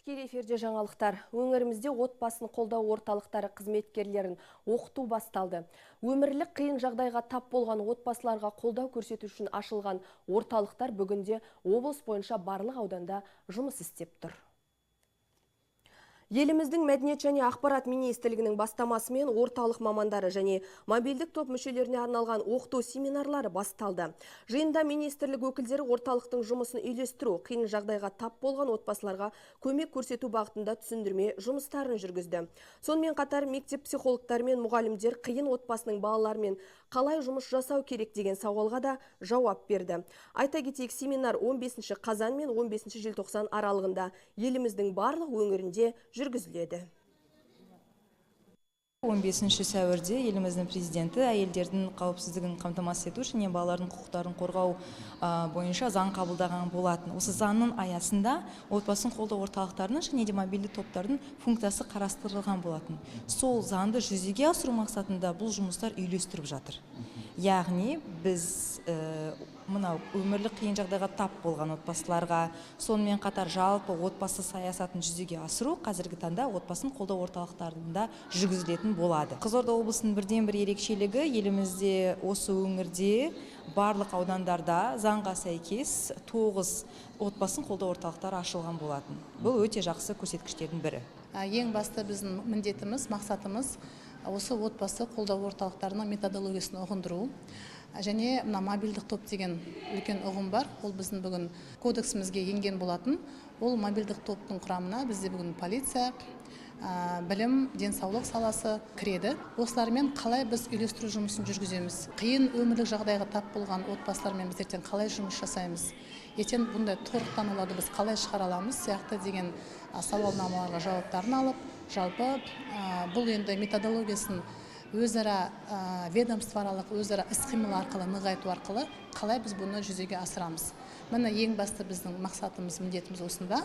Тікелей эфирде жаңалықтар. Өңірімізде отбасын қолдау орталықтары қызметкерлерін оқыту басталды. Өмірлік қиын жағдайға тап болған отбасыларға қолдау көрсету үшін ашылған орталықтар бүгінде облыс бойынша барлық ауданда жұмыс істеп тұр. Еліміздің мәдениет және ақпарат министрлігінің бастамасымен орталық мамандары және мобильдік топ мүшелеріне арналған оқыту семинарлары басталды. Жиында министрлік өкілдері орталықтың жұмысын үйлестіру, қиын жағдайға тап болған отбасыларға көмек көрсету бағытында түсіндірме жұмыстарын жүргізді. Сонымен қатар мектеп психологтары мен мұғалімдер қиын отбасының балаларымен қалай жұмыс жасау керек деген сауалға да жауап берді. Айта кетейік, семинар 15 қазан мен 15 желтоқсан аралығында еліміздің барлық өңірінде жүргізіледі. 15 сәуірде еліміздің президенті әйелдердің қауіпсіздігін қамтамасыз ету және балалардың құқықтарын қорғау бойынша заң қабылдаған болатын. Осы заңның аясында отбасын қолдау орталықтарының және де мобильді топтардың функциясы қарастырылған болатын. Сол заңды жүзеге асыру мақсатында бұл жұмыстар үйлестіріп жатыр. Яғни біз мынау өмірлік қиын жағдайға тап болған отбасыларға, сонымен қатар жалпы отбасы саясатын жүзеге асыру қазіргі таңда отбасын қолдау орталықтарында жүргізілетін болады. Қызылорда облысының бірден бір ерекшелігі, елімізде осы өңірде барлық аудандарда заңға сәйкес 9 отбасын қолдау орталықтары ашылған болатын. Бұл өте жақсы көрсеткіштердің бірі. Ең басты біздің міндетіміз, мақсатымыз осы отбасы қолдау орталықтарының методологиясын ұғындыру. Және мобильдік топ деген үлкен ұғым бар. Ол біздің бүгін кодексімізге енген болатын. Ол мобильдік топтың құрамына бізде бүгін полиция, білім, денсаулық саласы кіреді. Осылармен қалай біз үйлестіру жұмысын жүргіземіз? Қиын өмірлік жағдайға тап болған отбасылармен біз ертең қалай жұмыс жасаймыз? Ертең бұндай торықтануларды біз қалай шығара аламыз сияқты деген сауалнамаларға жауаптарын алып, жалпы бұл енді методологиясын өзара ведомствоаралық өзара іс-қимыл арқылы, нығайту арқылы қалай біз бұны жүзеге асырамыз. Міне ең басты біздің мақсатымыз, міндетіміз осында.